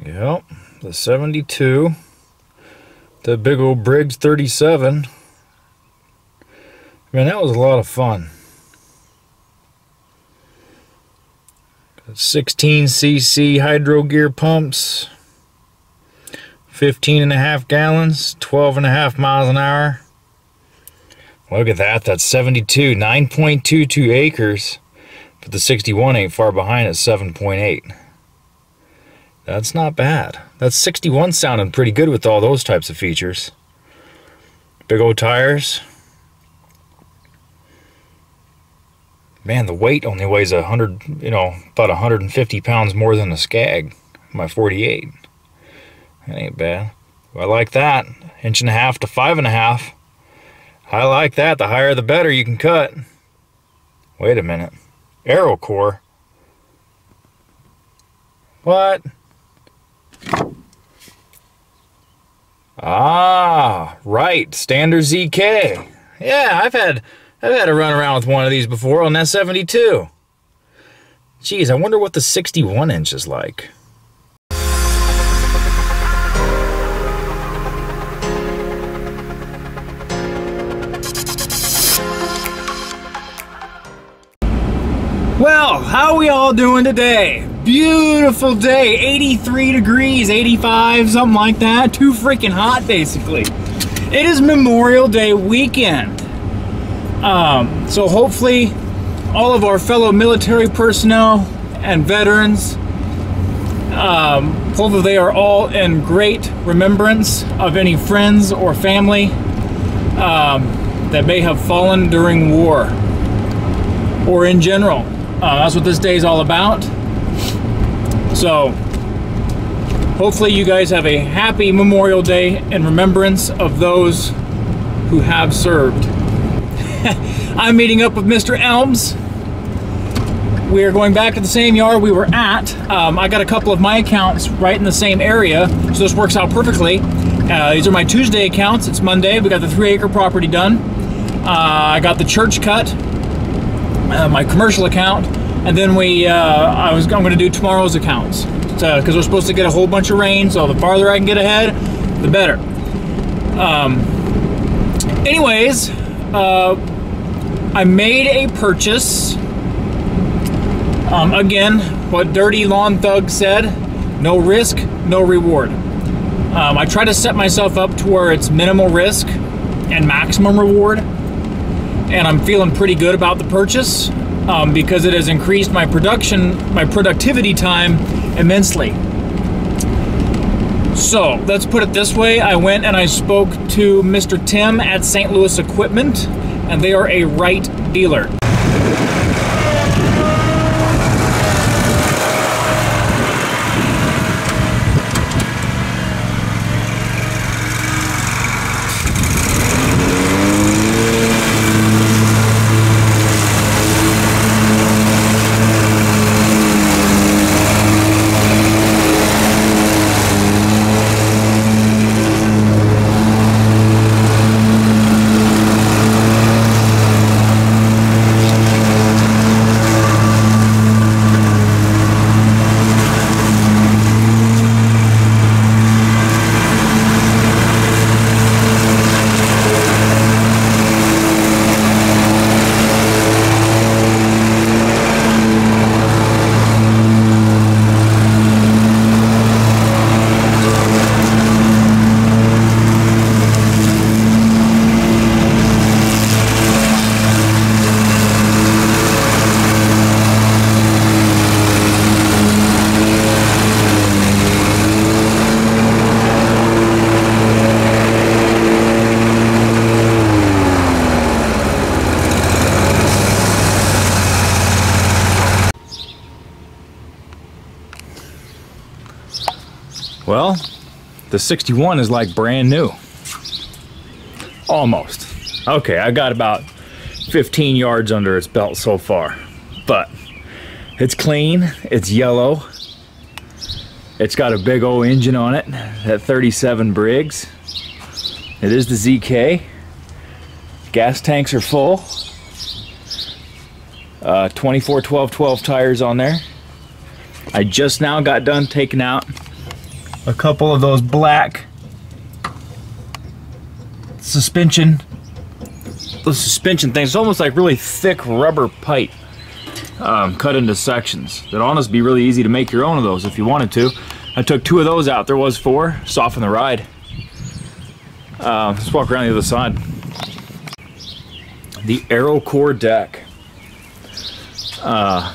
Yep, the 72. The big old Briggs 37. Man, that was a lot of fun. 16cc hydro gear pumps. 15.5 gallons, 12.5 miles an hour. Look at that, that's 72, 9.22 acres. But the 61 ain't far behind at 7.8. That's not bad. That's 61 sounding pretty good with all those types of features. Big old tires. Man, the weight only weighs 100, about 150 pounds more than a Skag, my 48. That ain't bad. I like that. 1.5 to 5.5. I like that. The higher the better you can cut. Wait a minute. AeroCore. What? Ah, right. Standard ZK. Yeah, I've had to run around with one of these before on that 72. Geez, I wonder what the 61 inch is like. Well, how are we all doing today? Beautiful day, 83 degrees, 85, something like that. Too freaking hot, basically. It is Memorial Day weekend. So hopefully all of our fellow military personnel and veterans, hopefully they are all in great remembrance of any friends or family that may have fallen during war or in general. That's what this day is all about. So hopefully you guys have a happy Memorial Day in remembrance of those who have served. I'm meeting up with Mr. Elms. We are going back to the same yard we were at. I got a couple of my accounts right in the same area, so this works out perfectly. These are my Tuesday accounts. It's Monday. We got the 3-acre property done. I got the church cut, my commercial account, and then I'm going to do tomorrow's accounts because we're supposed to get a whole bunch of rain. So the farther I can get ahead, the better. Anyways, I made a purchase. Again, what Dirty Lawn Thug said: no risk, no reward. I try to set myself up to where it's minimal risk and maximum reward, and I'm feeling pretty good about the purchase because it has increased my productivity time immensely. So let's put it this way: I went and I spoke to Mr. Tim at St. Louis Equipment, and they are a Wright dealer. Well, the 61 is like brand new. Almost. Okay, I got about 15 yards under its belt so far, but it's clean, it's yellow, it's got a big old engine on it, that 37 Briggs. It is the ZK. Gas tanks are full. 24 12 12 tires on there. I just now got done taking out a couple of those black suspension things. It's almost like really thick rubber pipe cut into sections. That'd honestly be really easy to make your own of those if you wanted to. I took 2 of those out. There was 4. Soften the ride. Let's walk around the other side. The AeroCore deck. The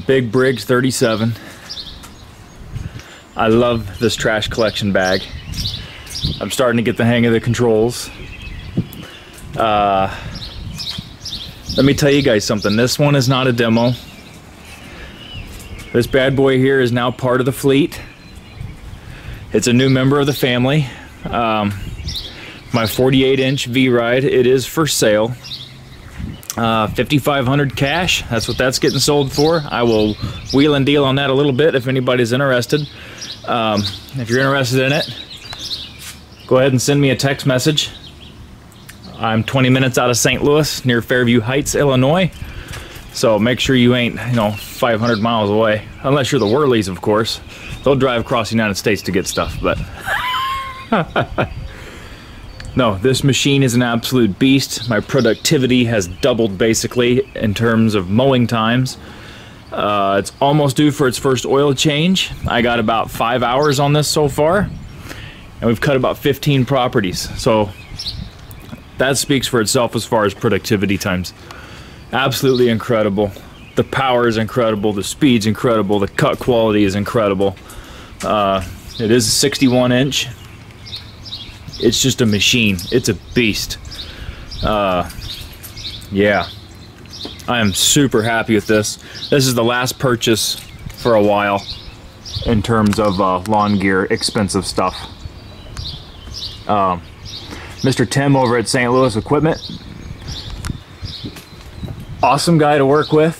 Big Briggs 37. I love this trash collection bag. I'm starting to get the hang of the controls. Let me tell you guys something. This one is not a demo. This bad boy here is now part of the fleet. It's a new member of the family. My 48-inch V-Ride, it is for sale. $5,500 cash, that's what that's getting sold for. I will wheel and deal on that a little bit if anybody's interested. If you're interested in it, go ahead and send me a text message. I'm 20 minutes out of St. Louis, near Fairview Heights, Illinois. So make sure you ain't, 500 miles away. Unless you're the Whirlies, of course. They'll drive across the United States to get stuff, but... No, this machine is an absolute beast. My productivity has doubled, basically, in terms of mowing times. It's almost due for its first oil change. I got about 5 hours on this so far. And we've cut about 15 properties. So... that speaks for itself as far as productivity times. Absolutely incredible. The power is incredible. The speed's incredible. The cut quality is incredible. It is a 61-inch. It's just a machine. It's a beast. Yeah. I am super happy with this. This is the last purchase for a while in terms of lawn gear, expensive stuff. Mr. Tim over at St. Louis Equipment. Awesome guy to work with.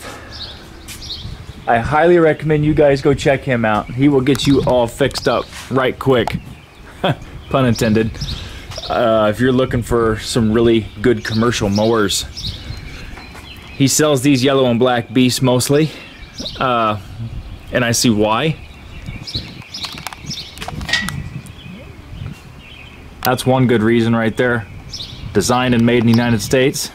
I highly recommend you guys go check him out. He will get you all fixed up right quick. Pun intended. If you're looking for some really good commercial mowers. He sells these yellow and black beasts mostly. And I see why. That's one good reason right there. Designed and made in the United States.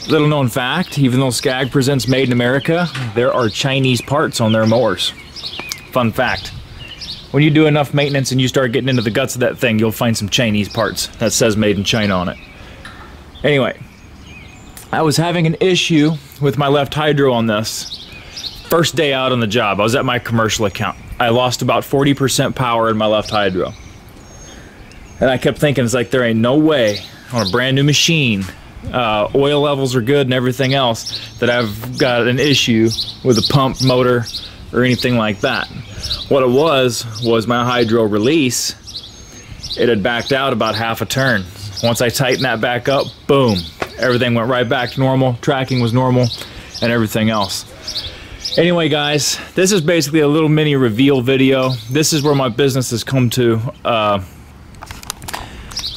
Little known fact, even though Scag presents Made in America, there are Chinese parts on their mowers. Fun fact. When you do enough maintenance and you start getting into the guts of that thing, you'll find some Chinese parts that says Made in China on it. Anyway, I was having an issue with my left hydro on this. First day out on the job, I was at my commercial account. I lost about 40% power in my left hydro. And I kept thinking, it's like, there ain't no way on a brand new machine, oil levels are good and everything else, that I've got an issue with a pump, motor, or anything like that. What it was my hydro release. It had backed out about half a turn. Once I tightened that back up, boom, everything went right back to normal, tracking was normal, and everything else. Anyway, guys, this is basically a little mini reveal video. This is where my business has come to.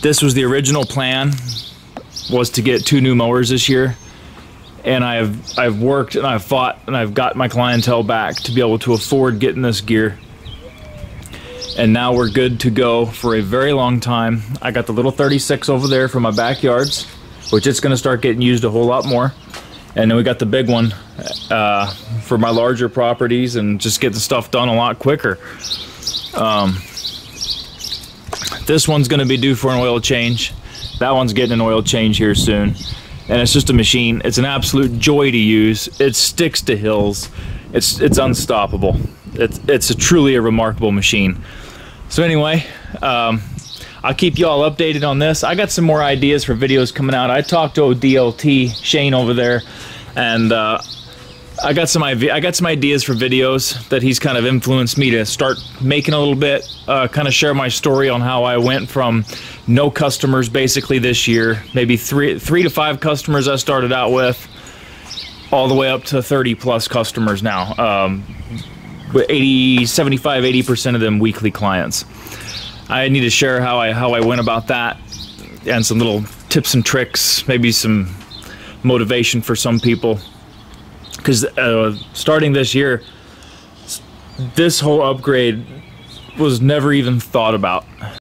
This was the original plan, was to get 2 new mowers this year. And I've worked and I've fought and I've got my clientele back to be able to afford getting this gear. And now we're good to go for a very long time. I got the little 36 over there for my backyards, which it's gonna start getting used a whole lot more. And then we got the big one for my larger properties and just get the stuff done a lot quicker. This one's going to be due for an oil change. That one's getting an oil change here soon. And it's just a machine. It's an absolute joy to use. It sticks to hills. It's unstoppable. It's truly a remarkable machine. So anyway, I'll keep you all updated on this. I got some more ideas for videos coming out. I talked to DLT, Shane over there, and I got some ideas for videos that he's kind of influenced me to start making a little bit, kind of share my story on how I went from no customers basically this year, maybe three to 5 customers I started out with, all the way up to 30 plus customers now, with 75-80% of them weekly clients. I need to share how I went about that, and some little tips and tricks, maybe some motivation for some people. Because starting this year, this whole upgrade was never even thought about.